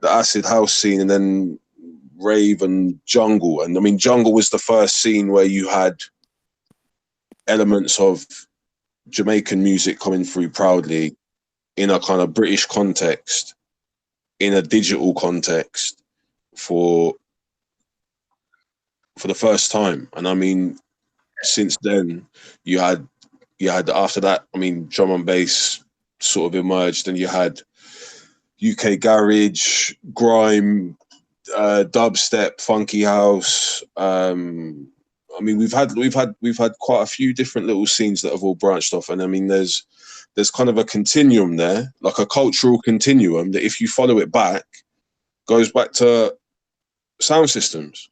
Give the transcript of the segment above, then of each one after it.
the acid house scene, and then rave and jungle. And I mean, jungle was the first scene where you had elements of Jamaican music coming through proudly in a kind of British context, in a digital context for the first time. And I mean, since then you had after that, I mean, drum and bass sort of emerged, and you had UK garage, grime, dubstep, funky house. I mean, we've had quite a few different little scenes that have all branched off, and I mean, there's kind of a continuum there, like a cultural continuum that, if you follow it back, goes back to sound systems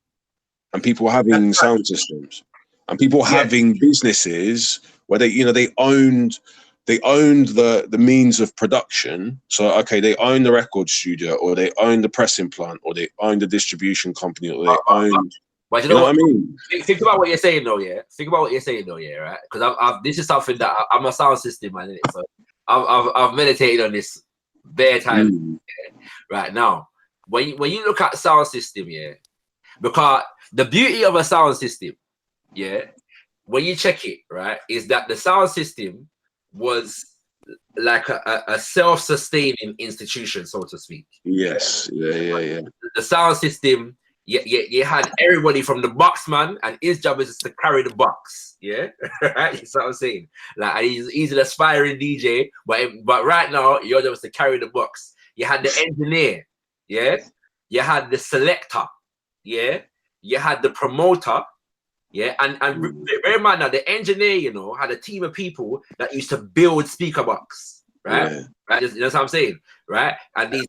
and people having sound systems and people having businesses where they owned the means of production. So, okay, they own the record studio, or they own the pressing plant, or they own the distribution company, or they own. But you know what I mean? Think about what you're saying, though, yeah. Think about what you're saying, though, yeah, right? Because this is something that I'm a sound system man, innit? So I've meditated on this bare time. Yeah? Right now, when you look at sound system, yeah, because the beauty of a sound system, yeah, when you check it, right, is that the sound system was like a self-sustaining institution, so to speak. Yes, yeah. The sound system, you had everybody from the box man, and his job is to carry the box. Yeah, right. That's what I'm saying. Like, he's an aspiring DJ, but right now your job is to carry the box. You had the engineer, yeah. You had the selector, yeah. You had the promoter. Yeah, and bear in mind now, the engineer, you know, had a team of people that used to build speaker box, right? Yeah. Right, you know what I'm saying, right? And these,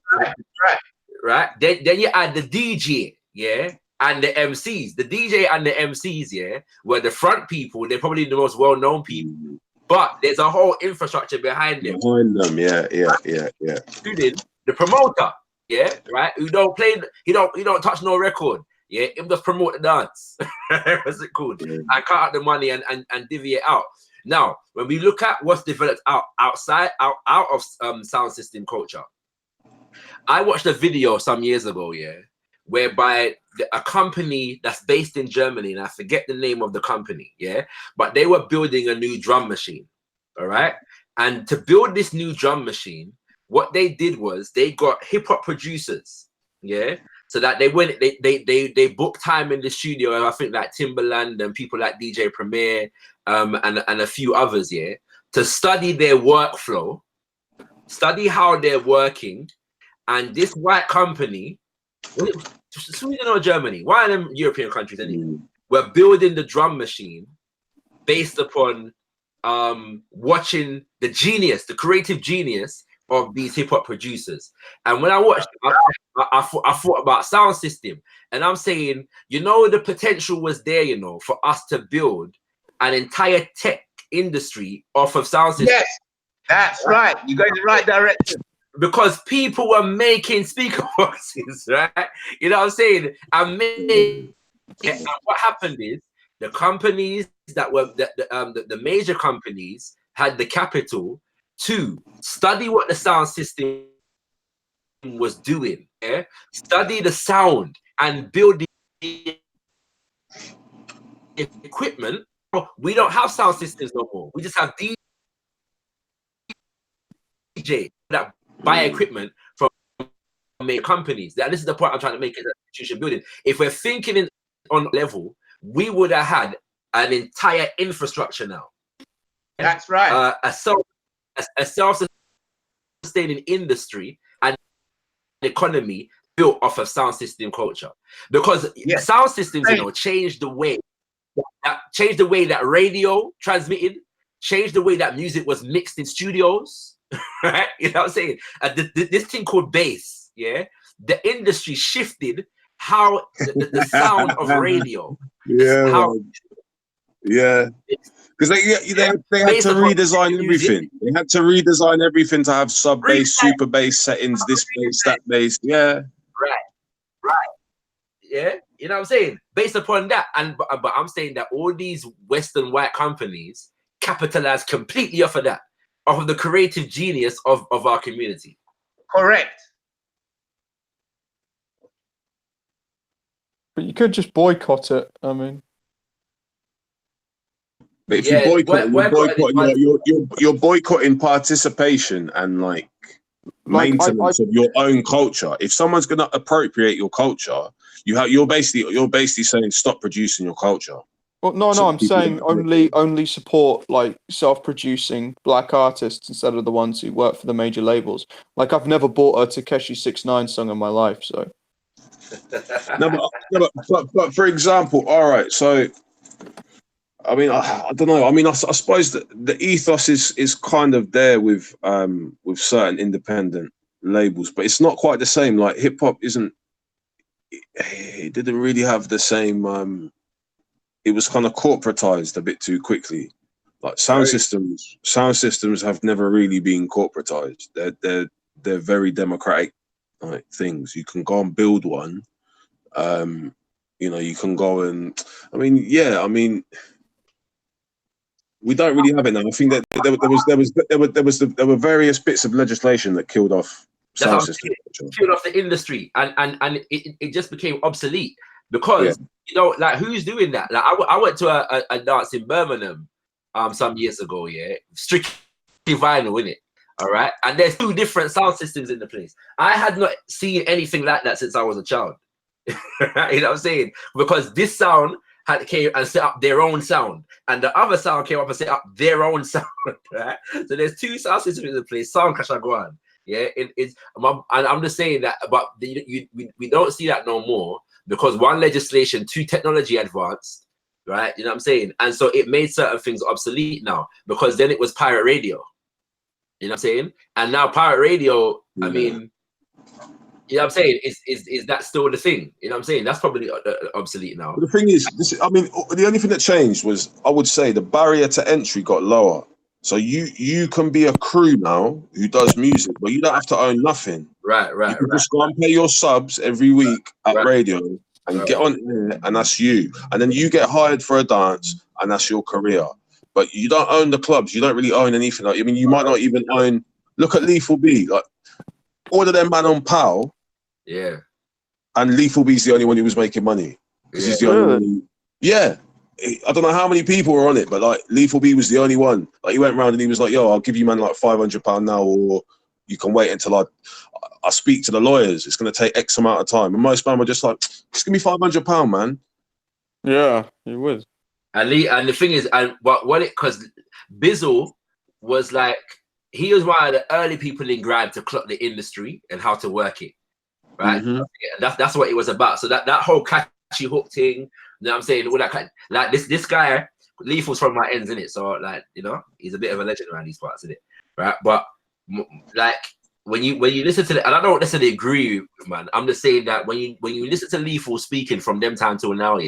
right? Then you had the DJ, yeah, and the MCs. The DJ and the MCs, yeah, were the front people. They're probably the most well-known people, but there's a whole infrastructure behind them. Yeah. Including the promoter, yeah, right? Who don't play, he don't touch no record. Yeah, him just promote the dance. What's it called? And cut out the money and divvy it out. Now, when we look at what's developed out of sound system culture, I watched a video some years ago, yeah, whereby a company that's based in Germany, and I forget the name of the company, yeah, but they were building a new drum machine, all right? And to build this new drum machine, what they did was they got hip-hop producers, yeah, so that they booked time in the studio, and I think like Timberland and people like DJ Premier and a few others, yeah, to study their workflow, study how they're working. And this white company, Sweden or Germany, one of them European countries anyway, were building the drum machine based upon watching the genius, the creative genius of these hip-hop producers. And when I watched, I thought about sound system, and I'm saying, you know, the potential was there, you know, for us to build an entire tech industry off of sound system. Yes, that's right. You're going in the right direction. Because people were making speaker boxes, right? You know what I'm saying? And what happened is the companies that were the major companies had the capital to study what the sound system was doing, yeah? Study the sound and build the equipment. We don't have sound systems no more. We just have DJ that buy equipment from major companies. This is the point I'm trying to make, is institution building. If we're thinking on level, we would have had an entire infrastructure now. That's right. A self-sustaining industry and economy built off of sound system culture, because sound systems, you know, changed the way that radio transmitted, changed the way that music was mixed in studios. Right? You know what I'm saying? This thing called bass, yeah, the industry shifted how the sound of radio. Because they had to redesign everything. They had to redesign everything to have sub bass, super bass settings, this bass, that bass. Yeah. Right. Yeah. You know what I'm saying? Based upon that, but I'm saying that all these Western white companies capitalize completely off of that, off of the creative genius of our community. Correct. But you could just boycott it. I mean, but if you boycott, you're boycotting participation and like maintenance of your own culture. If someone's going to appropriate your culture, you're basically saying stop producing your culture. Well, no, I'm saying only support like self-producing black artists instead of the ones who work for the major labels. Like I've never bought a Takeshi 6ix9ine song in my life, so. But for example, all right, so I mean, I don't know. I mean, I suppose that the ethos is kind of there with certain independent labels, but it's not quite the same. Like hip hop isn't. It didn't really have the same. It was kind of corporatized a bit too quickly. Like sound systems have never really been corporatized. They're very democratic like things. You can go and build one. You can go and. I mean. We don't really have it now. I think that there were various bits of legislation that killed off sound systems. Killed off the industry, and it just became obsolete because like who's doing that? Like I went to a dance in Birmingham some years ago, strictly vinyl in it. All right, and there's 2 different sound systems in the place. I had not seen anything like that since I was a child. You know what I'm saying? Because this sound came and set up their own sound, and the other sound came up and set up their own sound. Right? So there's 2 sound systems in the place. Sound clash are going. Yeah, and I'm just saying that, but we don't see that no more because 1, legislation, 2, technology advanced, right? You know what I'm saying? And so it made certain things obsolete now because then it was pirate radio. You know what I'm saying? And now pirate radio, I mean. You know what I'm saying? Is that still the thing? You know what I'm saying? That's probably obsolete now. But the thing is, the only thing that changed was, I would say, the barrier to entry got lower. So you can be a crew now who does music, but you don't have to own nothing. Right. You can just go and pay your subs every week at radio and get on air, and that's you. And then you get hired for a dance, and that's your career. But you don't own the clubs. You don't really own anything. Like, I mean, you might not even own. Look at Lethal B. Like all of them man on PAL. Yeah. And Lethal B's the only one who was making money. Because he's the only one. I don't know how many people were on it, but like Lethal B was the only one. Like he went around and he was like, "Yo, I'll give you man like £500 now, or you can wait until I speak to the lawyers. It's going to take X amount of time." And most men were just like, "Just give me £500, man." Yeah, it was. And the thing is, because Bizzle was like, he was one of the early people in grime to clock the industry and how to work it. Right, that's what it was about. So that whole catchy hook thing, you know what I'm saying? All that like this guy, Lethal's from my ends, in it. So like, you know, he's a bit of a legend around these parts, in it, right? But like when you listen to and I don't necessarily agree with man. I'm just saying that when you listen to Lethal speaking from them time till now,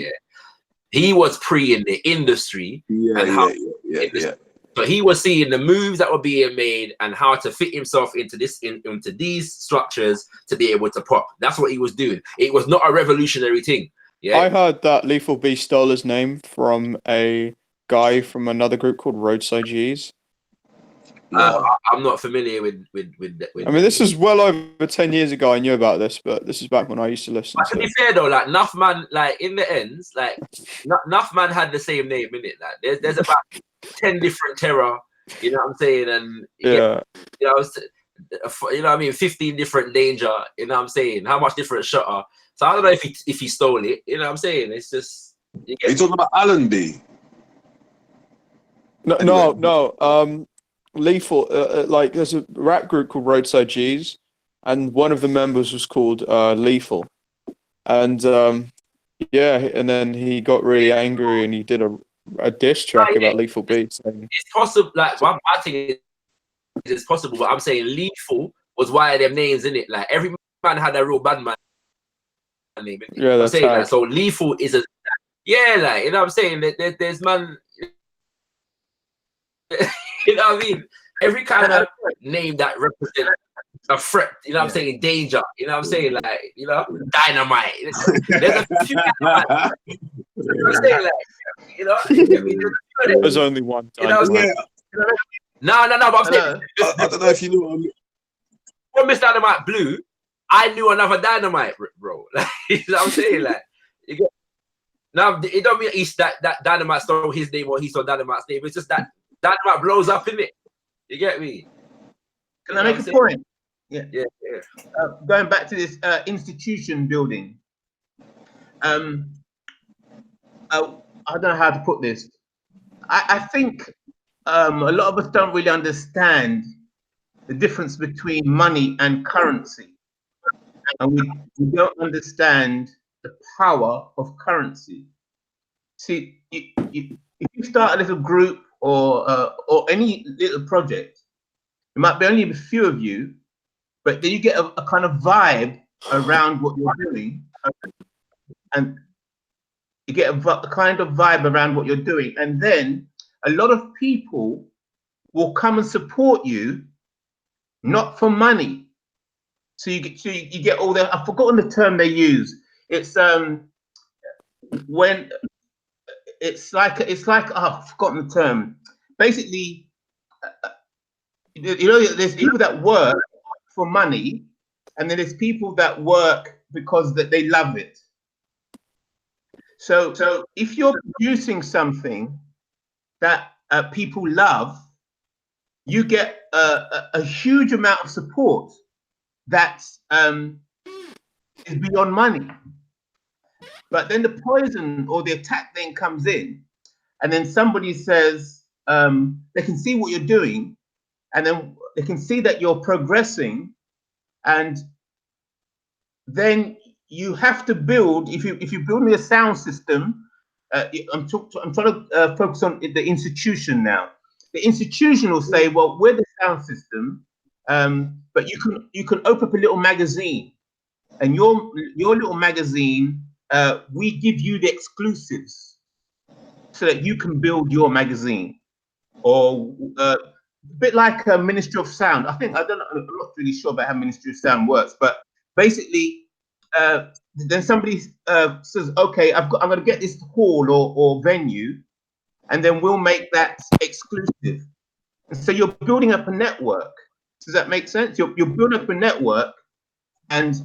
he was pre in the industry. Yeah. So he was seeing the moves that were being made and how to fit himself into these structures to be able to pop. That's what he was doing. It was not a revolutionary thing. Yeah. I heard that Lethal B stole his name from a guy from another group called Roadside G's. I'm not familiar with I mean, this is well over 10 years ago. I knew about this, but this is back when I used to listen. To be fair though, like Nuffman, like in the ends, like Nuffman had the same name in it. Like there's about 10 different terror, you know what I'm saying? And you know what I mean, 15 different danger, you know what I'm saying? How much different shutter? So I don't know if he stole it, you know what I'm saying? It's just Are you talking about Allenby? No. Lethal, like there's a rap group called Roadside G's, and one of the members was called Lethal, and and then he got really angry and he did a diss track about Lethal B. Saying, it's possible, like one thing it's possible, but I'm saying Lethal was one of them names in it. Like every man had a real bad man name. Yeah, that's saying that. So Lethal is like, you know what I'm saying? There's man. You know what I mean? Every kind of name that represents a threat, you know what I'm saying? Danger, you know what I'm saying? Like, you know, dynamite. There's a few dynamite. You know what I'm saying? Like, you know, there's only one dynamite. No, but I'm saying, I don't know if you know. When Miss Dynamite blew, I knew another dynamite, bro. Like, you know what I'm saying? Like, Now it don't mean he's that Dynamite stole his name or he stole Dynamite's name. It's just that Dynamite blows up in it. You get me? Can I make a point? Yeah. Going back to this institution building. I don't know how to put this. I think a lot of us don't really understand the difference between money and currency, and we don't understand the power of currency. See, if you start a little group or any little project, it might be only a few of you, but then you get a kind of vibe around what you're doing, and you get a kind of vibe around what you're doing, and then a lot of people will come and support you, not for money. So you get all the, I've forgotten the term they use. It's when it's like I've forgotten the term. Basically, you know, there's people that work for money, and then there's people that work because that they love it. So if you're producing something that people love, you get a huge amount of support that is beyond money. But then the poison or the attack then comes in, and then somebody says they can see what you're doing, and then they can see that you're progressing, and then you have to build. If you build me a sound system, I'm trying to focus on the institution now. The institution will say, well, we're the sound system, but you can open up a little magazine, and your little magazine, we give you the exclusives so that you can build your magazine, or a bit like a Ministry of Sound. I'm not really sure about how Ministry of Sound works, but basically, then somebody says, okay, I'm going to get this hall or venue, and then we'll make that exclusive. And so you're building up a network. Does that make sense? You're building up a network, and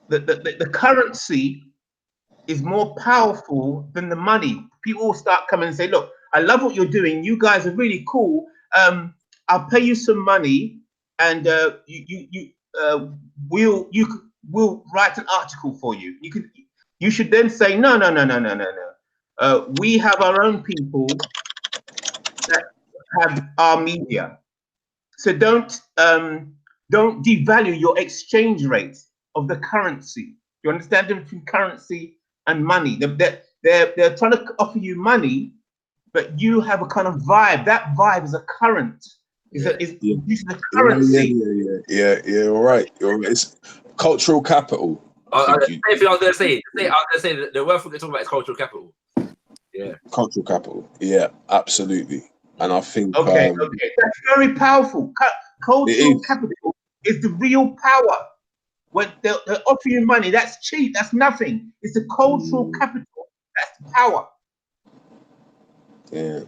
the currency is more powerful than the money. People will start coming and say, look, I love what you're doing. You guys are really cool. I'll pay you some money, and we'll write an article for you. You should then say, no. We have our own people that have our media. So don't devalue your exchange rate of the currency. You understand the difference between currency and money? They're trying to offer you money, but you have a kind of vibe. That vibe is a current. Is a currency. Yeah. All right. It's cultural capital. I was gonna say the word we're talking about is cultural capital. Yeah. Cultural capital. Yeah, absolutely. And I think okay, that's very powerful. Cultural capital is the real power. When they offer you money, that's cheap. That's nothing. It's the cultural capital. That's the power. Yeah.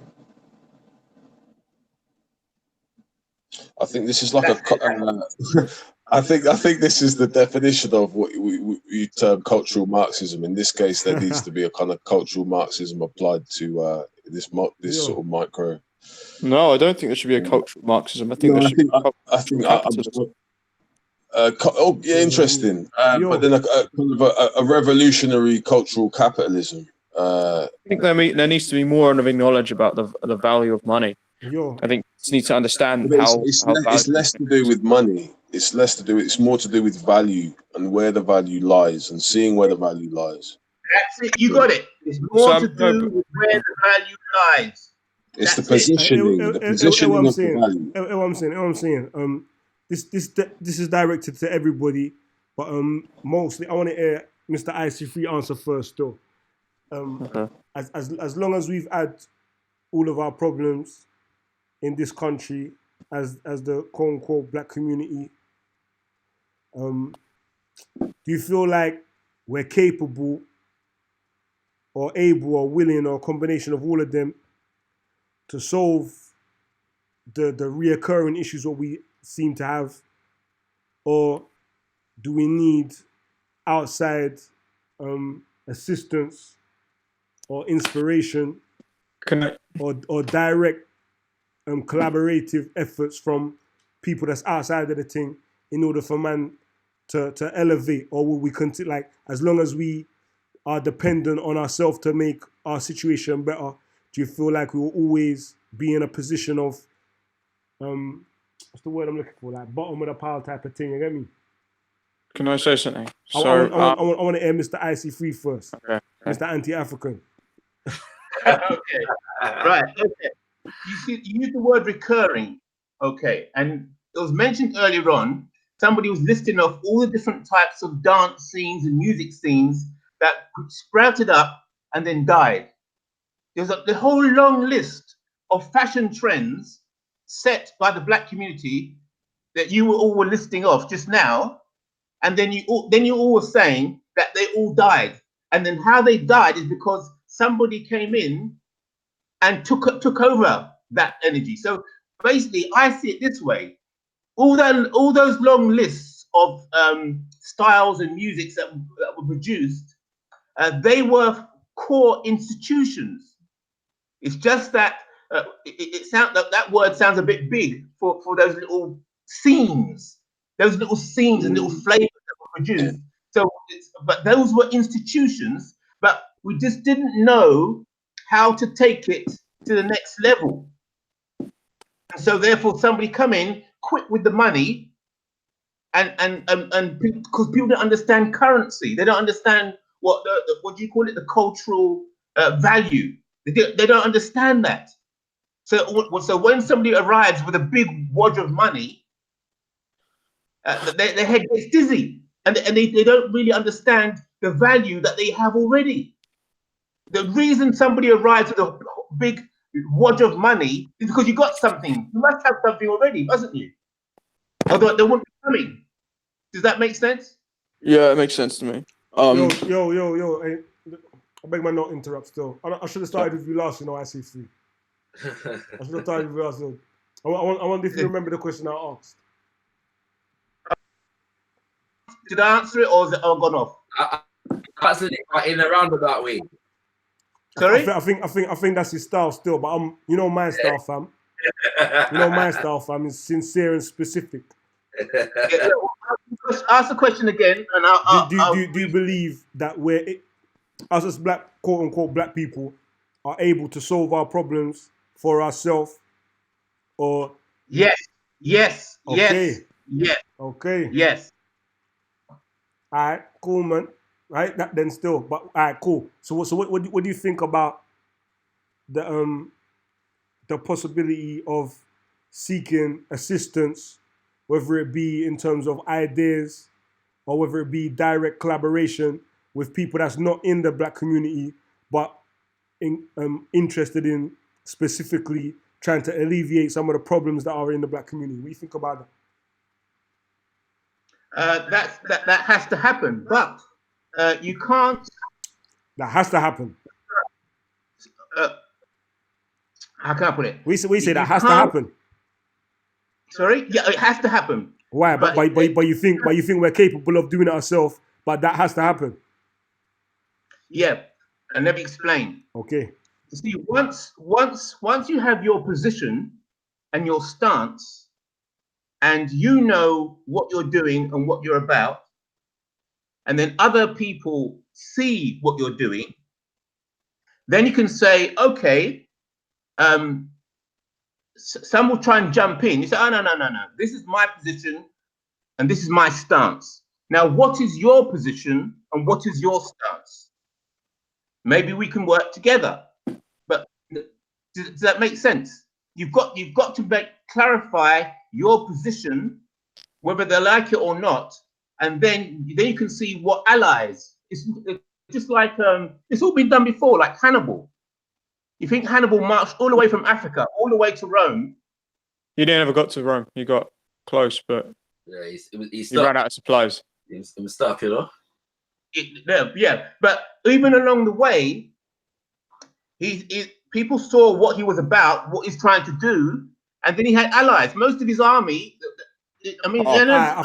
I think this is like I think this is the definition of what we term cultural Marxism. In this case, there needs to be a kind of cultural Marxism applied to this sort of micro. No, I don't think there should be a cultural Marxism. I think there should be capitalism. Interesting. But then a kind of a revolutionary cultural capitalism. I think there needs to be more of a knowledge about the value of money. I think you need to understand it's less to do with money. It's more to do with value and where the value lies and seeing where the value lies. That's it. You got it. It's more to do with where the value lies. It's the positioning, the positioning of the value. What I'm saying. This is directed to everybody, but mostly I want to hear Mr. IC3 answer first, though. As long as we've had all of our problems in this country as the quote unquote black community, do you feel like we're capable or able or willing or a combination of all of them to solve the reoccurring issues what we seem to have, or do we need outside assistance or inspiration Can I? or direct collaborative efforts from people that's outside of the thing in order for man to elevate, or will we continue, like, as long as we are dependent on ourselves to make our situation better, do you feel like we will always be in a position of what's the word I'm looking for, like bottom of the pile type of thing? You get me? Can I say something? I want to air Mr. IC3 first. Okay. Mr. Anti-African. Okay, right. Okay. You use the word recurring. Okay, and it was mentioned earlier on. Somebody was listing off all the different types of dance scenes and music scenes that sprouted up and then died. There's the whole long list of fashion trends set by the black community that you all were listing off just now, and then you all were saying that they all died, and then how they died is because somebody came in and took over that energy. So basically, I see it this way: all those long lists of styles and musics that were produced, they were core institutions. It's just that it sounds that word sounds a bit big for those little scenes, and little flavors that were produced. So, but those were institutions, but we just didn't know how to take it to the next level. And so, therefore, somebody come in quick with the money, and because people don't understand currency, they don't understand what what do you call it, the cultural value. They don't understand that. So when somebody arrives with a big wad of money, their head gets dizzy, and they don't really understand the value that they have already. The reason somebody arrives with a big wad of money is because you got something. You must have something already, mustn't you? Otherwise, they wouldn't be coming. Does that make sense? Yeah, it makes sense to me. Yo, hey, I beg my not interrupt still. I should have started with you last, IC3. I should have started with you last. I wonder if you remember the question I asked. Did I answer it, or is it all gone off? I answered it in a roundabout way. Sorry? I think that's his style still, but my style, fam. My style, fam, is sincere and specific. Ask the question again, and do you believe that us as black, quote unquote, black people, are able to solve our problems for ourselves, or yes, okay, yes, okay, yes. All right, cool, man. Right, that then still, but all right, cool. So what do you think about the possibility of seeking assistance, whether it be in terms of ideas or whether it be direct collaboration with people that's not in the black community, but interested in specifically trying to alleviate some of the problems that are in the black community? What do you think about that? That has to happen, but you can't. That has to happen. How can I put it? We say that has to happen. Sorry, yeah, it has to happen. Why? But you think we're capable of doing it ourselves? But that has to happen. Yeah, and let me explain. Okay. You see, once you have your position and your stance, and you know what you're doing and what you're about, and then other people see what you're doing, then you can say, okay, some will try and jump in. You say, oh, no. This is my position and this is my stance. Now, what is your position and what is your stance? Maybe we can work together. But does that make sense? You've got to clarify your position, whether they like it or not, and then you can see what allies. It's just like it's all been done before, like Hannibal. You think Hannibal marched all the way from Africa, all the way to Rome? You didn't ever got to Rome. You got close, but he ran out of supplies. It was stuff, Yeah, but even along the way, people saw what he was about, what he's trying to do, and then he had allies. Most of his army, I mean, I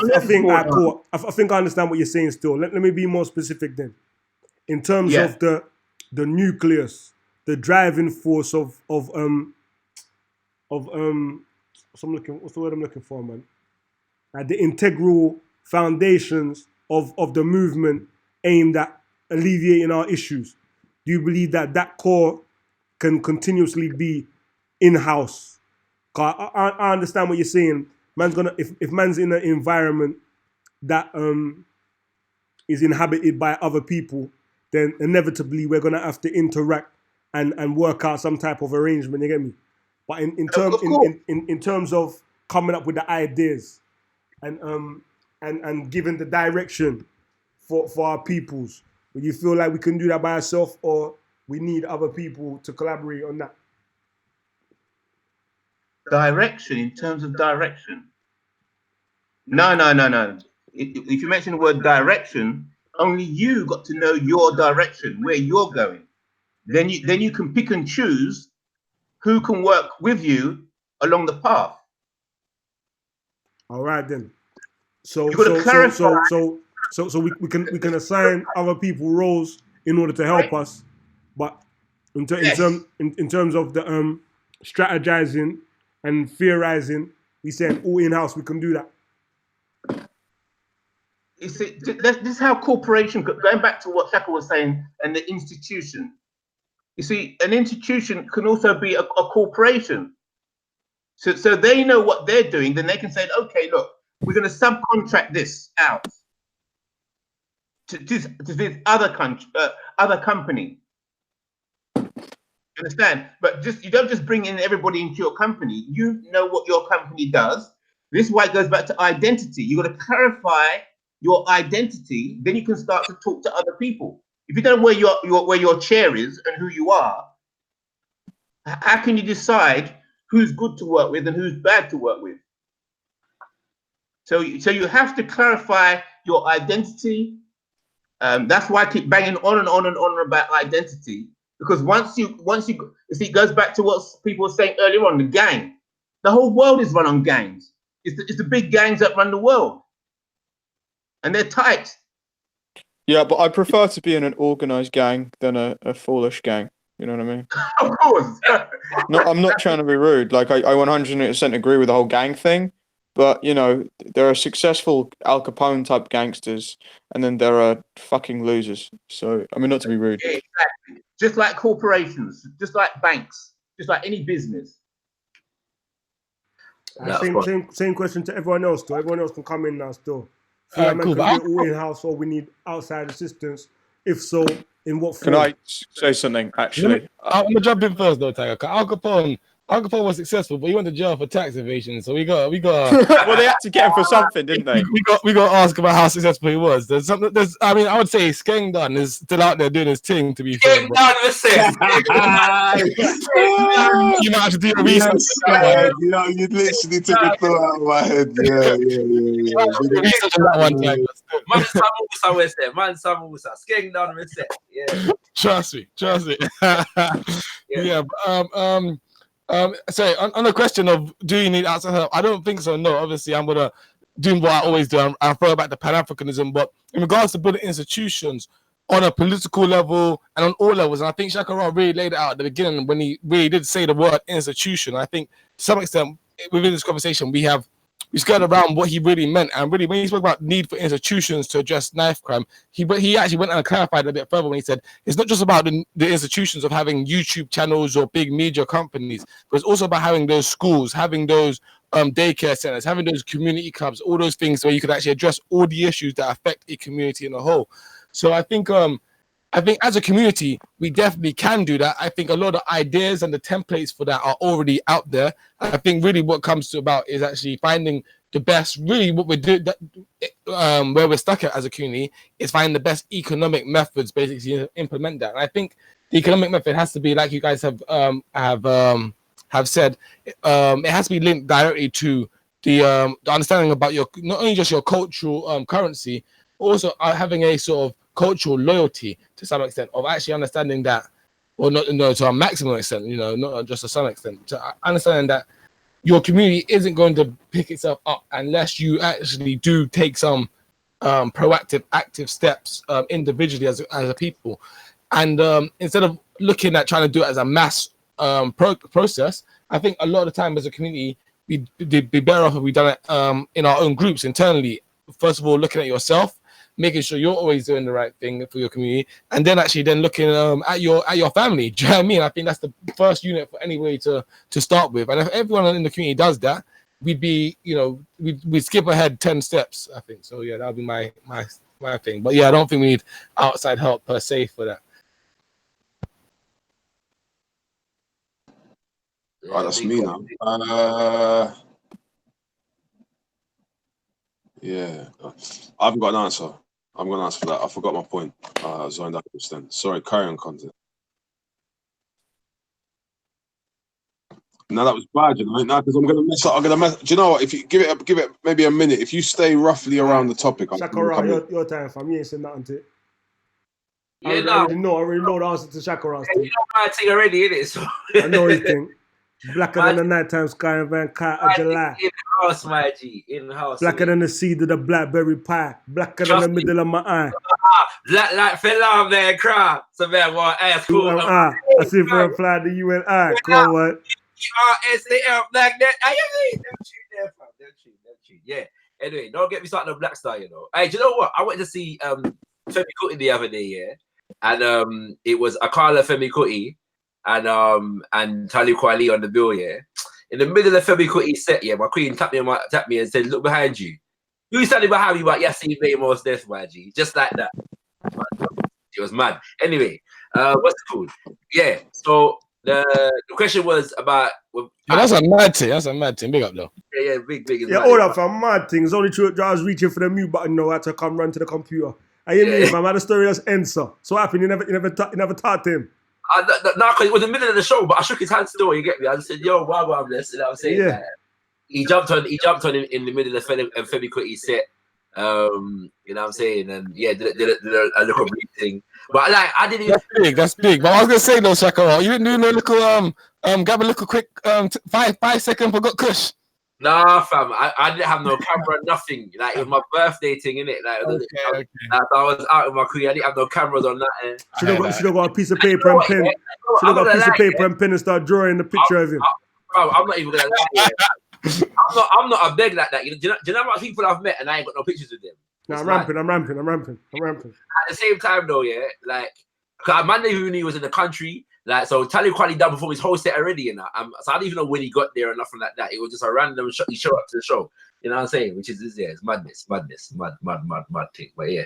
think I understand what you're saying still. Let me be more specific then. in terms of the nucleus, the driving force of what's the word I'm looking for, man? The integral foundations of the movement aimed at alleviating our issues. Do you believe that that core can continuously be in-house? I understand what you're saying. Man's gonna if man's in an environment that is inhabited by other people, then inevitably we're gonna have to interact and work out some type of arrangement. You get me? But in terms of coming up with the ideas and giving the direction for our peoples, would you feel like we can do that by ourselves, or we need other people to collaborate on that? Direction, in terms of direction. No. If you mention the word direction, only you got to know your direction, where you're going. Then you can pick and choose who can work with you along the path. All right then. So you got to clarify. So we can assign other people roles in order to help us, but in terms of the strategizing and theorizing, we saying all in-house, we can do that. You see, this is how corporation, going back to what Shaka was saying, and the institution. You see, an institution can also be a corporation. So they know what they're doing, then they can say, okay, look, we're going to subcontract this out to this other company. You understand? But you don't just bring in everybody into your company. You know what your company does. This is why it goes back to identity. You got to clarify your identity, then you can start to talk to other people. If you don't know where your chair is and who you are, how can you decide who's good to work with and who's bad to work with? So you have to clarify your identity. That's why I keep banging on and on and on about identity, because once you see, it goes back to what people were saying earlier on, the gang. The whole world is run on gangs. It's the big gangs that run the world. And they're tight. Yeah, but I prefer to be in an organized gang than a foolish gang. You know what I mean? Of course. No, I'm not trying to be rude. Like, I 100% agree with the whole gang thing. But, you know, there are successful Al Capone type gangsters, and then there are fucking losers. So, I mean, not to be rude. Yeah, exactly. Just like corporations, just like banks, just like any business. Same question to everyone else, though. Everyone else can come in now still. So Cool, can do it all in-house, or we need outside assistance? If so, in what form? Can I say something, actually? I'm going to jump in first, though, Tiger. Al Capone was successful, but he went to jail for tax evasion. So we got. Well, they had to get him for something, didn't they? We got to ask about how successful he was. I would say Skeng Dunn is still out there doing his thing. To be fair, Skeng Dunn, listen. You might have to do the research. You know, you literally took a thought out of my head. Yeah. Research on that one time. Man, Samusa was there. Man, Samusa. Skeng Dunn was there. Yeah. Trust me. Yeah. So on the question of do you need outside help, I don't think so. No, obviously I'm gonna do what I always do. I throw back to Pan-Africanism, but in regards to building institutions on a political level and on all levels, and I think Shaka Ra really laid it out at the beginning when he really did say the word institution. I think to some extent within this conversation we skirt around what he really meant, and really when he spoke about need for institutions to address knife crime, he actually went and clarified a bit further when he said it's not just about the institutions of having YouTube channels or big media companies, but it's also about having those schools, having those daycare centers, having those community clubs, all those things where you could actually address all the issues that affect a community in a whole. So I think as a community, we definitely can do that. I think a lot of ideas and the templates for that are already out there. I think really what comes to about is actually finding the best, really what we're doing, where we're stuck at as a community, is finding the best economic methods basically to implement that. And I think the economic method has to be, like you guys have said, it has to be linked directly to the understanding about not only just your cultural currency, but also having a sort of cultural loyalty to some extent, of actually understanding that, or not to a maximum extent, not just to some extent, to understanding that your community isn't going to pick itself up unless you actually do take some proactive, active steps individually as a people. And instead of looking at trying to do it as a mass process, I think a lot of the time as a community, we'd be better off if we done it in our own groups internally. First of all, looking at yourself, making sure you're always doing the right thing for your community, and then actually then looking at your family. Do you know what I mean? I think that's the first unit for anybody to start with. And if everyone in the community does that, we'd be, we'd skip ahead 10 steps, I think. So yeah, that would be my thing. But yeah, I don't think we need outside help per se for that. Right, that's me now. Yeah, I haven't got an answer. I'm going to answer for that. I forgot my point. Zoned out just then. Sorry, carry on, content. No, that was bad, now because I'm going to mess up. Do you know what? If you give it maybe a minute, if you stay roughly around the topic, Shakara, your time, fam. You ain't saying nothing to it. Yeah, I already know the answer to Shakara's thing. You know my thing already, innit? So I know his thing. Blacker than the nighttime sky in Van Car of July. In the house, my G. In the house. Blacker than the seed of the blackberry pie. Blacker than the middle of my eye. Black like fella, man, crap. So man, what? I see for a fly to you and I. Come on, what? SAF like that. Yeah. Anyway, don't get me started on Black Star, Hey, do you know what? I went to see Femi Kuti the other day, yeah, and it was Akala Femi Kuti and Tali Kweli on the bill, yeah. In the middle of Femi Kuti's set, yeah, my queen tapped me and said, "Look behind you." You standing behind me, but yes, he made most death, my G, just like that. It was mad. Anyway, what's it called? Yeah. So the question was about. That's a mad thing. That's a mad thing. Big up though. Yeah, big. Yeah, all that for mad things. Only true. I was reaching for the mute button. I had to come run to the computer. I hear me, fam. I had a story that's answer. So what happened? You never talked to him. No, because it was the middle of the show, but I shook his hand still. You get me? I just said, "Yo, wow, I'm blessed." You know what I'm saying? Yeah. He jumped on him in the middle of Femi Kuti's set. You know what I'm saying? And yeah, did a little brief thing. But like, I didn't even. That's big. But I was gonna say though, Shaka, you didn't do no little grab a little quick 5 second for got kush. Nah, fam, I didn't have no camera, nothing. Like, it was my birthday thing, innit? Like, Okay. I was out with my queen. I didn't have no cameras on that. Should have got a piece of paper and pen. Should have got a piece of paper and pen and start drawing the picture of him. I'm not even gonna lie. I'm not a beg like that. Do you know how much people I've met and I ain't got no pictures with them? No, I'm ramping. At the same time, though, yeah, like, cause man never even knew he was in the country. Like, so Tally Kweli done before his whole set already, and so I don't even know when he got there or nothing like that. It was just a random he showed up to the show. You know what I'm saying? Which is it's madness, mad thing. But yeah.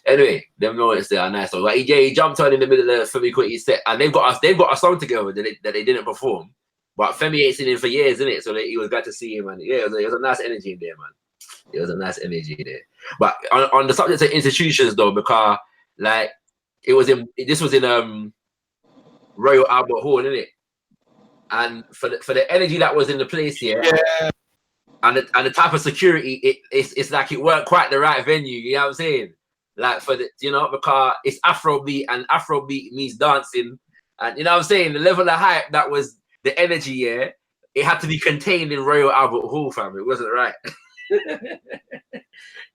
Anyway, them moments there are nice. So like he jumped on in the middle of Femi Kuti's set, and they've got a song together that they didn't perform. But Femi ain't seen him for years, innit? So he was glad to see him, and yeah, it was a nice energy in there, man. It was a nice energy there. But on the subject of institutions, though, because like this was in Royal Albert Hall, innit? And for the energy that was in the place here, and the type of security, it's like it weren't quite the right venue. You know what I'm saying? Like because it's Afrobeat, and Afrobeat means dancing, and you know what I'm saying. The level of hype that was the energy, yeah, it had to be contained in Royal Albert Hall, fam. It wasn't right.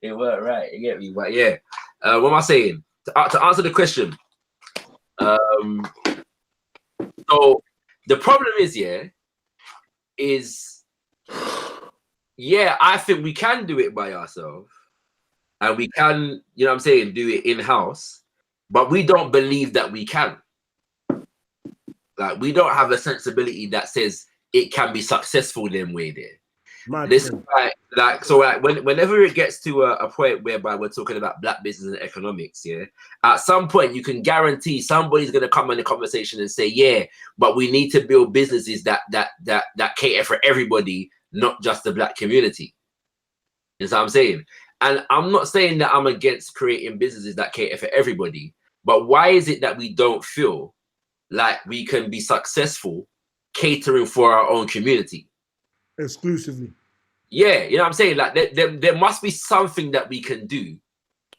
It weren't right. You get me? But yeah, what am I saying? To answer the question, so the problem is, I think we can do it by ourselves, and we can, you know what I'm saying, do it in-house, but we don't believe that we can. Like, we don't have a sensibility that says it can be successful them way there. Whenever it gets to a point whereby we're talking about black business and economics, at some point you can guarantee somebody's going to come in the conversation and say, but we need to build businesses that cater for everybody, not just the black community. You know what I'm saying? And I'm not saying that I'm against creating businesses that cater for everybody, but why is it that we don't feel like we can be successful catering for our own community? Exclusively. Yeah, you know what I'm saying? Like there must be something that we can do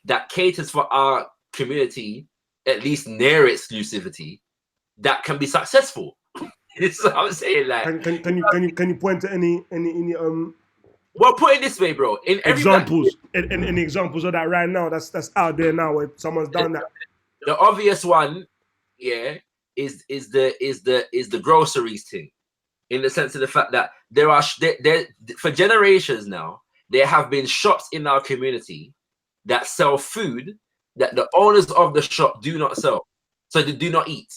that caters for our community, at least near exclusivity, that can be successful. This is what I'm saying. Like, can you point to any Well, put it this way, bro. In every Examples and examples of that right now. That's out there now where someone's done that. the obvious one, yeah, is the groceries thing, in the sense of the fact that there for generations now there have been shops in our community that sell food that the owners of the shop do not sell, so they do not eat.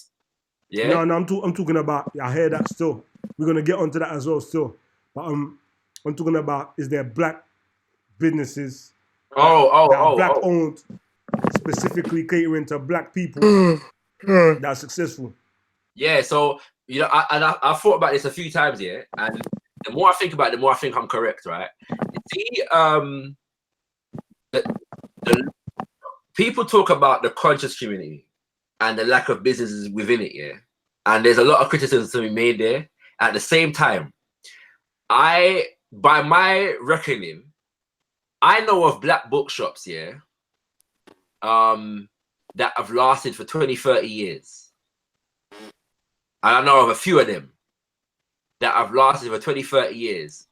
Yeah. No, I'm talking about. I hear that still. We're gonna get onto that as well still. But I'm talking about, is there black businesses that are black owned, specifically catering to black people that are successful? Yeah, so you know, I thought about this a few times, yeah, and the more I think about it, the more I think I'm correct, right? See, the people talk about the conscious community and the lack of businesses within it, yeah, and there's a lot of criticism to be made there. At the same time, by my reckoning, I know of black bookshops, yeah, that have lasted for 20, 30 years. And I know of a few of them that have lasted for 20, 30 years,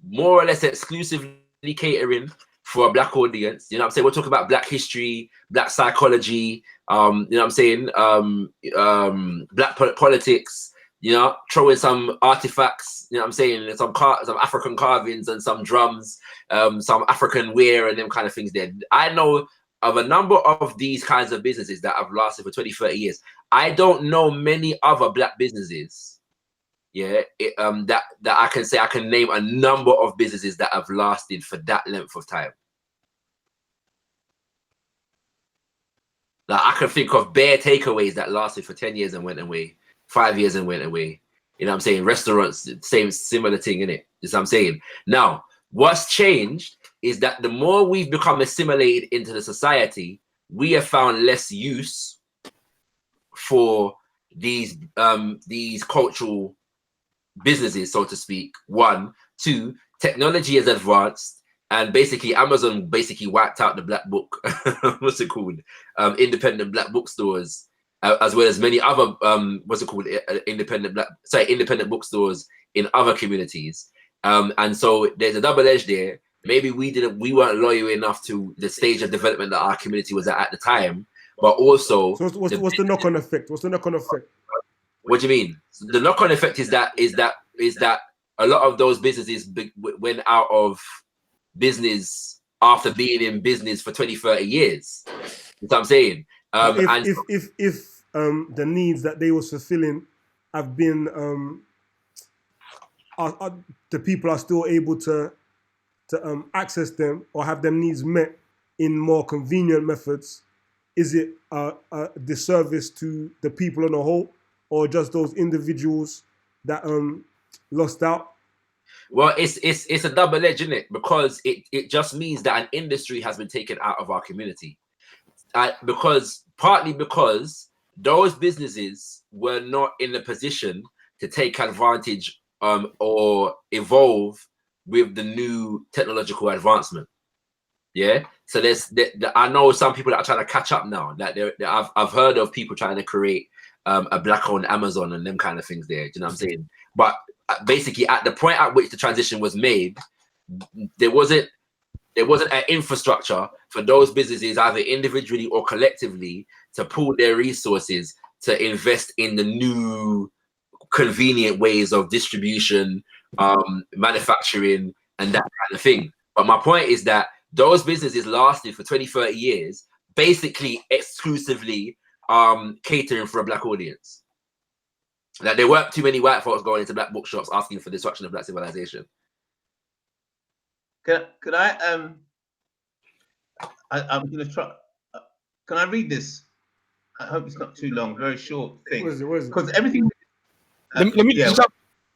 more or less exclusively catering for a black audience. You know what I'm saying? We're talking about black history, black psychology, you know what I'm saying? Black politics, you know, throw in some artifacts, you know what I'm saying? Some African carvings and some drums, some African wear and them kind of things there. I know of a number of these kinds of businesses that have lasted for 20, 30 years. I don't know many other black businesses, yeah, that I can say I can name a number of businesses that have lasted for that length of time. Like I can think of bare takeaways that lasted for 10 years and went away, 5 years and went away. You know what I'm saying? Restaurants, similar thing, innit? You know what I'm saying? Now, what's changed is that the more we've become assimilated into the society, we have found less use for these cultural businesses, so to speak. One, two, technology has advanced, and basically Amazon basically wiped out the black book. What's it called? Independent black bookstores, as well as many other independent bookstores in other communities. And so there's a double edge there. Maybe we weren't loyal enough to the stage of development that our community was at the time, but also. So what's the knock-on effect? What's the knock-on effect? What do you mean? The knock-on effect is that a lot of those businesses went out of business after being in business for 20, 30 years. You know what I'm saying? If the needs that they were fulfilling have been, the people are still able to access them or have their needs met in more convenient methods, is it a disservice to the people on the whole, or just those individuals that lost out? Well, it's a double edge, isn't it? Because it just means that an industry has been taken out of our community. Partly because those businesses were not in a position to take advantage or evolve with the new technological advancement. Yeah. So I know some people that are trying to catch up now. That I've heard of people trying to create a black-owned Amazon and them kind of things there. Do you know what I'm saying? But basically, at the point at which the transition was made, there wasn't an infrastructure for those businesses, either individually or collectively, to pool their resources to invest in the new convenient ways of distribution, manufacturing, and that kind of thing. But my point is that those businesses lasted for 20, 30 years, basically exclusively catering for a black audience. Like there weren't too many white folks going into black bookshops asking for the destruction of black civilization. Could I'm gonna try. Can I read this? I hope it's not too long. Very short thing. What is it? Because everything. Let me just jump.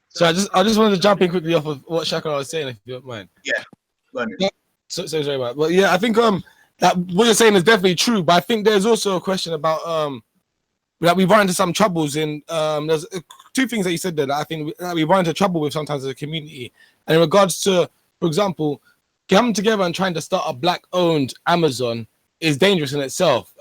So I just wanted to jump in quickly off of what Shaka was saying, if you don't mind. Yeah. So sorry about. But yeah, I think that what you're saying is definitely true. But I think there's also a question about that we run into some troubles in. There's two things that you said there that I think we run into trouble with sometimes as a community. And in regards to, for example, coming together and trying to start a black-owned Amazon is dangerous in itself.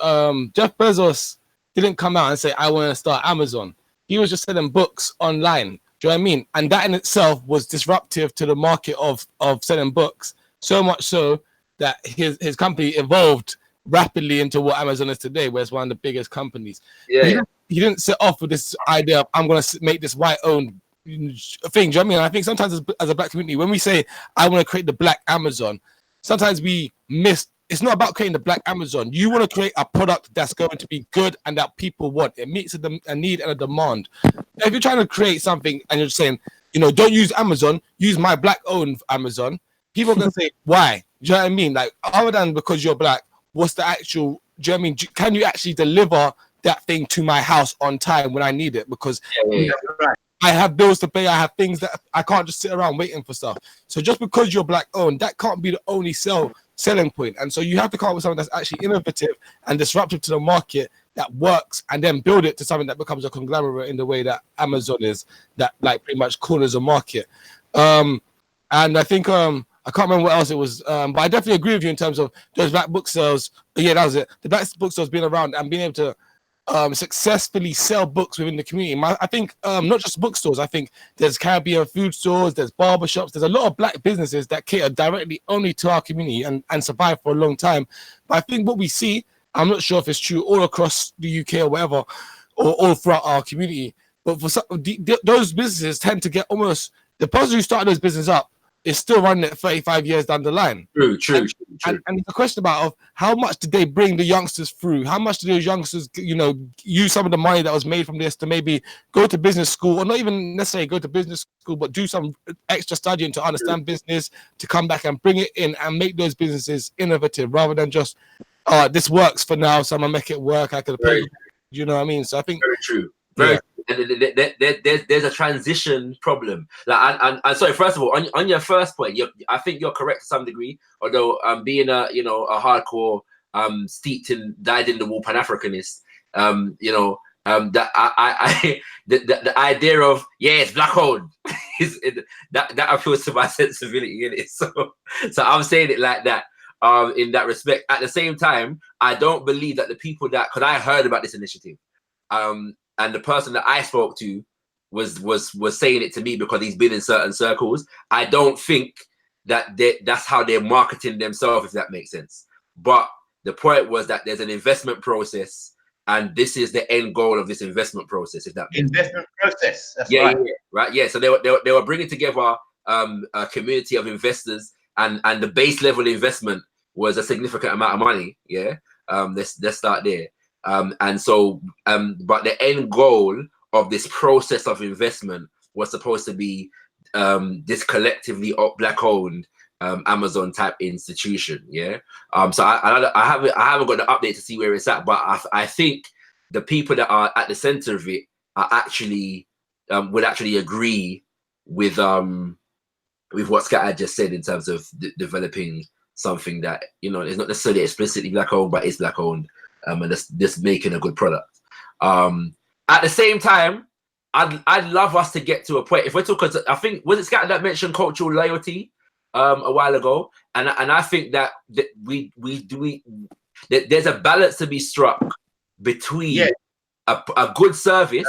Jeff Bezos didn't come out and say, I want to start Amazon. He was just selling books online. Do you know what I mean? And that in itself was disruptive to the market of selling books. So much so that his company evolved rapidly into what Amazon is today, where it's one of the biggest companies. Yeah, He didn't set off with this idea of I'm going to make this white-owned thing. Do you know what I mean? I think sometimes as a black community, when we say I want to create the black Amazon, sometimes we miss. It's not about creating the black Amazon. You want to create a product that's going to be good and that people want. It meets a need and a demand. Now, if you're trying to create something and you're saying, don't use Amazon, use my black-owned Amazon, people are going to say, why? Do you know what I mean? Like, other than because you're black, what's the actual, do you know what I mean? Can you actually deliver that thing to my house on time when I need it? Because I have bills to pay. I have things that I can't just sit around waiting for stuff. So just because you're black-owned, that can't be the only selling point. And so you have to come up with something that's actually innovative and disruptive to the market that works, and then build it to something that becomes a conglomerate in the way that Amazon is, that like pretty much corners a market. And I think I can't remember what else it was, but I definitely agree with you in terms of those black book sales. Yeah, that was it. The black book sales being around and being able to successfully sell books within the community. I think not just bookstores. I think there's Caribbean food stores, there's barbershops, there's a lot of black businesses that cater directly only to our community and survive for a long time. But I think what we see, I'm not sure if it's true all across the UK or whatever, or all throughout our community, but for some, those businesses tend to get almost, the person who started those businesses up is still running it 35 years down the line. True. And the question about how much did they bring the youngsters through? How much did those youngsters, use some of the money that was made from this to maybe go to business school, or not even necessarily go to business school, but do some extra studying to understand business, to come back and bring it in and make those businesses innovative rather than just, this works for now, so I'm gonna make it work. I could pay. You know what I mean? So I think very true. There's a transition problem. Like, and sorry, first of all, on your first point, I think you're correct to some degree. Although being a hardcore steeped in dyed in the wool Pan-Africanist, that I the idea of it's black owned that appeals to my sensibility in it. So I'm saying it like that. In that respect, at the same time, I don't believe that the people that, because I heard about this initiative, and the person that I spoke to was saying it to me because he's been in certain circles. I don't think that that's how they're marketing themselves, if that makes sense. But the point was that there's an investment process, and this is the end goal of this investment process. If that makes investment sense. Process. That's right. Right. Yeah. So they were bringing together a community of investors, and the base level investment was a significant amount of money. Yeah. Let's start there. And so, but the end goal of this process of investment was supposed to be this collectively black-owned Amazon type institution. Yeah. So I haven't got the update to see where it's at, but I think the people that are at the center of it are actually would actually agree with what Scott had just said in terms of developing something that is not necessarily explicitly black-owned, but is black-owned. And just making a good product. At the same time, I'd love us to get to a point. If we're talking, I think was it Scott that mentioned cultural loyalty a while ago, and I think that there's a balance to be struck between a good service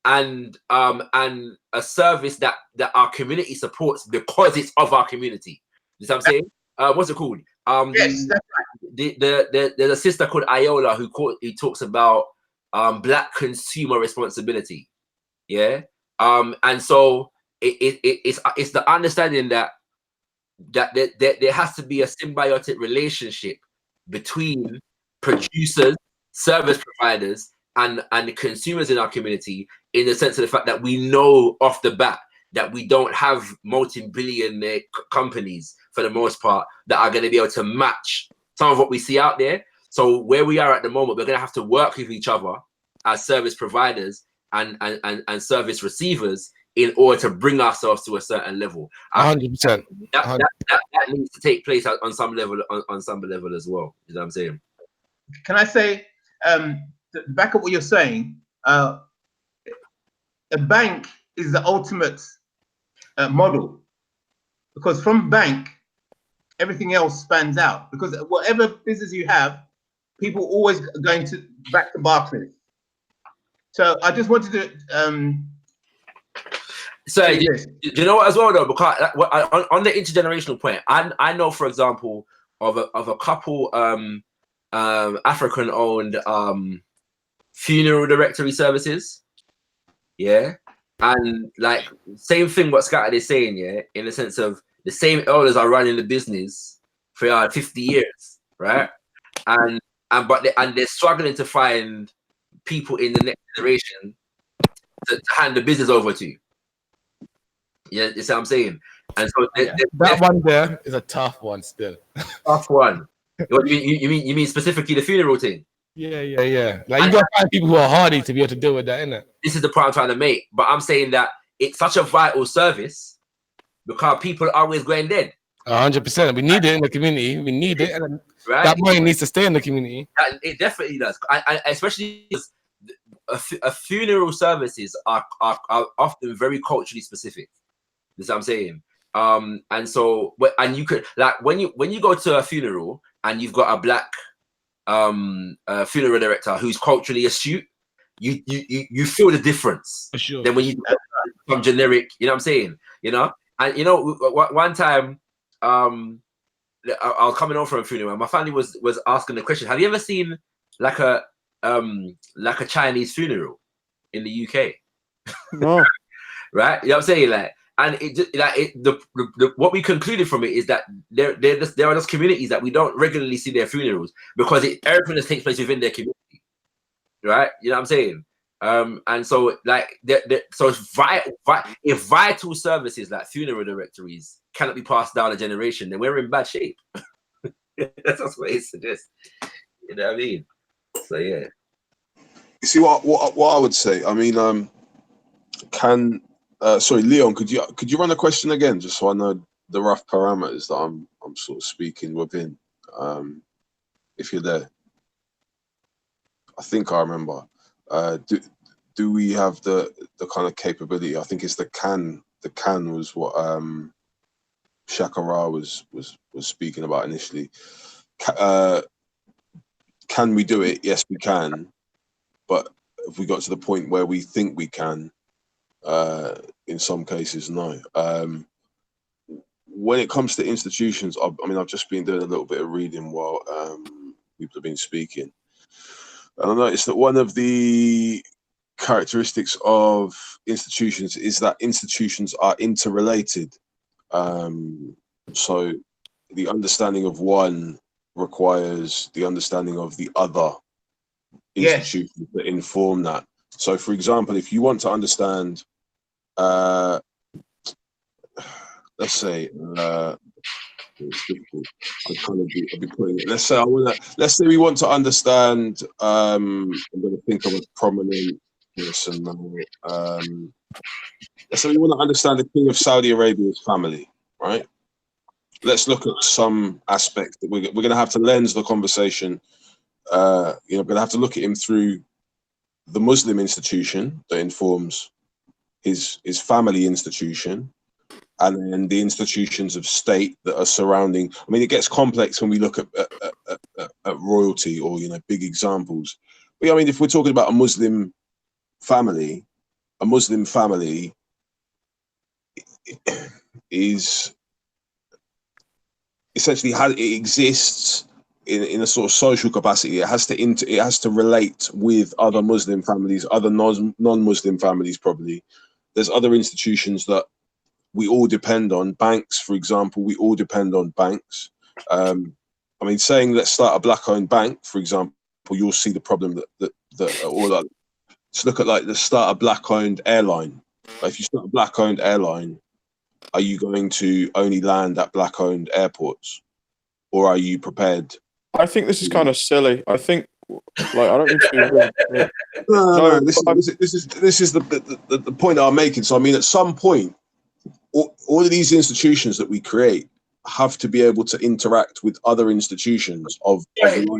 and a service that our community supports because it's of our community. You know what I'm saying? What's it called? Yes, that's right. There's a sister called Iola who talks about black consumer responsibility. Yeah. And so it's the understanding that there has to be a symbiotic relationship between producers, service providers, and the consumers in our community, in the sense of the fact that we know off the bat that we don't have multi-billionaire companies for the most part that are going to be able to match some of what we see out there. So where we are at the moment, we're going to have to work with each other as service providers and service receivers in order to bring ourselves to a certain level. 100%. That needs to take place on some level, on some level as well. You know what I'm saying? Can I say, back up what you're saying, a bank is the ultimate model, because from bank, everything else spans out, because whatever business you have, people always are going to back to Barclays. So I just wanted to So Say do this. you know what as well though? Because on the intergenerational point, I know for example of a couple African owned funeral directory services. Yeah. And like same thing what Scattered is saying, yeah, in the sense of the same elders are running the business for 50 years, right? And they're struggling to find people in the next generation to hand the business over to. Yeah, you see what I'm saying? And so that one there is a tough one still. tough one. What you mean specifically the funeral thing? Yeah. Like you gotta find people who are hardy to be able to deal with that, innit? This is the point I'm trying to make. But I'm saying that it's such a vital service because people are always going dead. 100%. We need it in the community. We need it, and Right? that money needs to stay in the community. It definitely does. I especially because a funeral services are often very culturally specific. That's what I'm saying. And so, and you could like when you go to a funeral and you've got a black funeral director who's culturally astute, you feel the difference. For sure. Then when you become generic, you know what I'm saying? You know, and you know, one time, I was coming home from a funeral, and my family was asking the question: have you ever seen like a Chinese funeral in the UK? No. Right? You know what I'm saying? Like, and what we concluded from it is that there are just communities that we don't regularly see their funerals because everything that takes place within their community, right? You know what I'm saying? And so like so it's if vital services like funeral directories cannot be passed down a generation, then we're in bad shape. That's what it suggests. You know what I mean? So yeah. You see what I would say. I mean, sorry, Leon, could you run a question again, just so I know the rough parameters that I'm sort of speaking within, if you're there. I think I remember. Do we have the kind of capability? I think it's the can. The can was what Shakara was speaking about initially. Can we do it? Yes, we can. But if we got to the point where we think we can, in some cases, no. When it comes to institutions, I mean, I've just been doing a little bit of reading while people have been speaking. And I noticed that one of the characteristics of institutions is that institutions are interrelated. So the understanding of one requires the understanding of the other institutions that inform that. So, for example, if you want to understand, let's say, it's difficult. I'd be putting it. Let's say we want to understand. I'm going to think of a prominent person now. Let's say we want to understand the King of Saudi Arabia's family, right? Let's look at some aspect that we're going to have to lens the conversation. We're going to have to look at him through the Muslim institution that informs his family institution, and then the institutions of state that are surrounding. I mean, it gets complex when we look at royalty or big examples. But I mean, if we're talking about a Muslim family is essentially how it exists in a sort of social capacity. It has to relate with other Muslim families, other non-Muslim families. Probably there's other institutions that we all depend on. Banks, for example, we all depend on banks. I mean, saying let's start a black-owned bank, for example, you'll see the problem that or like, let's look at like let's start a black-owned airline. If you start a black-owned airline, are you going to only land at black-owned airports, or are you prepared? I think this is kind of silly. I think, like, I don't mean to. No. This is the point I'm making. So I mean, at some point, all of these institutions that we create have to be able to interact with other institutions of like kind. You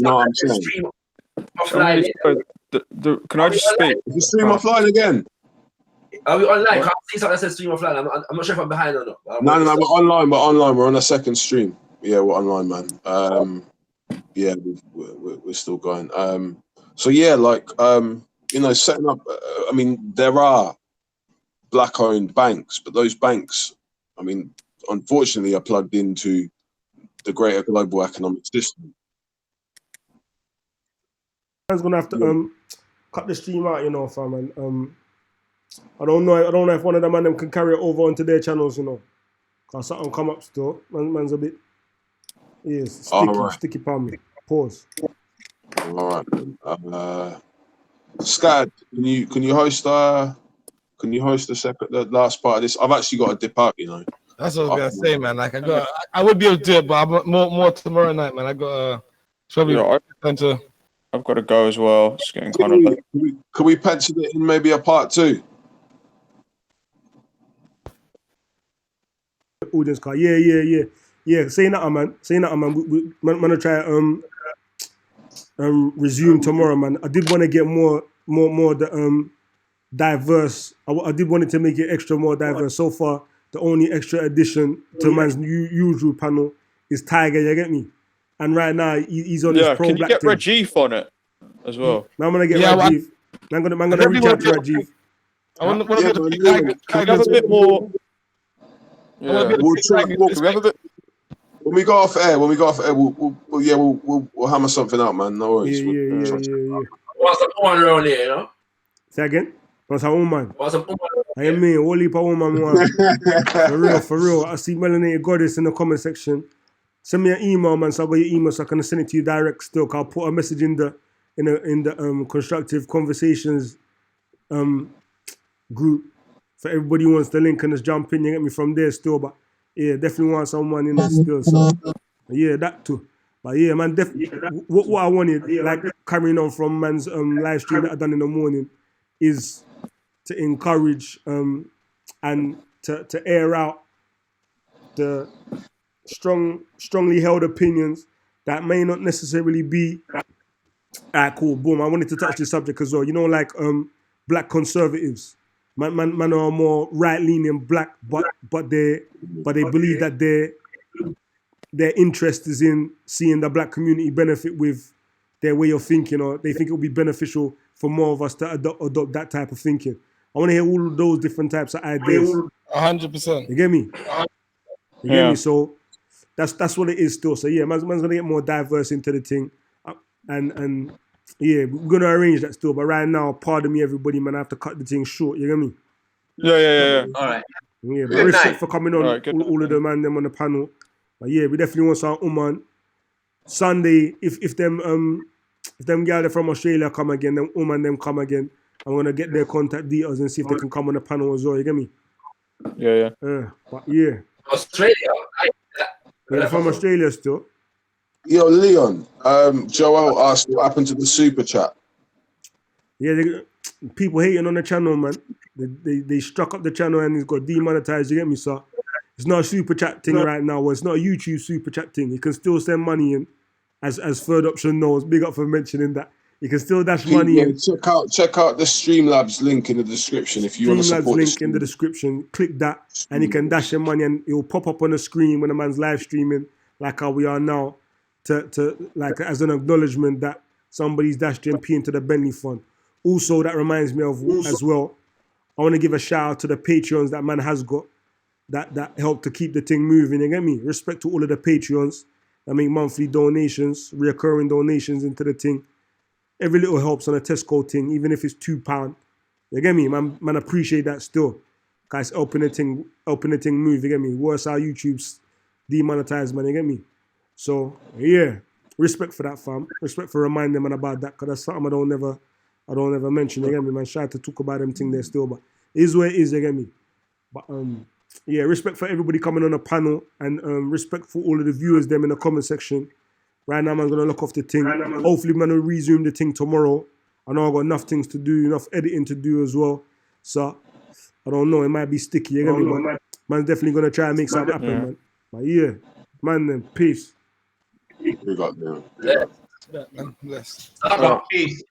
know what I'm saying? Can I just speak? Is the stream offline again? Are we online? Can't see something that says stream offline. I'm not sure if I'm behind or not. No, we're online. We're online. We're on a second stream. Yeah, we're online, man. Yeah, we're still going. So yeah, like setting up. I mean, there are black-owned banks, but those banks, I mean, unfortunately, are plugged into the greater global economic system. I'm gonna have to cut the stream out, you know, fam, and I don't know if one of them can carry it over onto their channels, you know, cause something come up still. Man's a bit, sticky palm me. Pause. All right. Scad, can you host the last part of this? I've actually got to dip out, you know. That's what I was gonna say, man. Like I would be able to do it, but I'm more tomorrow night, man. I got probably I've got to go as well. It's getting kind of late. Can we pencil it in maybe a part 2? Audience card. Yeah. Saying that, man. Man, gonna try resume tomorrow, man. I did want to get more the diverse. I did want it to make it extra more diverse. So far, the only extra addition to man's usual panel is Tiger. You get me? And right now he's on his pro can black you get thing. Rajiv on it as well? Man, I'm gonna get Rajiv. I'm gonna reach out to Rajiv. I want to get Can we have a bit more? Yeah. When we go off air, we'll hammer something out, man. No worries. Yeah. What's the one around here, you know? Say again? What's a woman? What's the I mean, all heap of woman. For real. I see Melanated Goddess in the comment section. Send me an email, man. So I got your email, so I can send it to you direct. Still, I'll put a message in the constructive conversations group for everybody who wants the link and just jump in. You get me from there still, but yeah, definitely want someone in there still. So yeah, that too. But yeah, man, definitely. What I wanted, like carrying on from man's live stream that I done in the morning, is to encourage and to air out the strongly held opinions that may not necessarily be cool. Boom. I wanted to touch this subject as well. You know, like black conservatives. Man are more right-leaning black, but they believe that their interest is in seeing the black community benefit with their way of thinking, or they think it will be beneficial for more of us to adopt that type of thinking. I want to hear all of those different types of ideas. 100%. You get me? You get me? So that's what it is still. So yeah, man's gonna get more diverse into the thing, and yeah, we're gonna arrange that still. But right now, pardon me, everybody, man, I have to cut the thing short. You get me? Yeah. All right. Yeah, but respect for coming on, all of the man them on the panel. But yeah, we definitely want some man. Sunday, if them guys from Australia come again, them them come again. I'm gonna get their contact details and see if they can come on the panel as well. You get me? Yeah. But yeah. Australia. They're from Australia still. Yo, Leon. Joel asked what happened to the super chat. Yeah, people hating on the channel, man. They struck up the channel and it's got demonetized. You get me, sir? It's not a super chat thing right now. Well, it's not a YouTube super chat thing. You can still send money in, as third option knows. Big up for mentioning that. You can still dash money in. Check out the Streamlabs link in the description if you want to support Streamlabs link in the description. Click that and you can dash your money and it will pop up on the screen when a man's live streaming, like how we are now, to like as an acknowledgement that somebody's dashed MP into the Bentley fund. Also, that reminds me of as well, I want to give a shout out to the Patreons that man has got that help to keep the thing moving. You get me? Respect to all of the Patreons that make monthly donations, reoccurring donations into the thing. Every little helps on a Tesco thing, even if it's £2. You get me? Man appreciate that still. Guys, helping the thing move, you get me? Worse how YouTube's demonetized, man, you get me? So yeah, respect for that, fam. Respect for reminding man about that, because that's something I don't ever mention, you get me, man. Try to talk about them thing there still, but it is where it is, you get me? But yeah, respect for everybody coming on the panel, and respect for all of the viewers them in the comment section. Right now, I'm gonna look off the thing. Hopefully, man, will resume the thing tomorrow. I know I got enough things to do, enough editing to do as well. So I don't know, it might be sticky, you get me? But man's definitely gonna try and make something happen, man. But yeah, man, then peace. We got there. Yeah. Bless. Peace.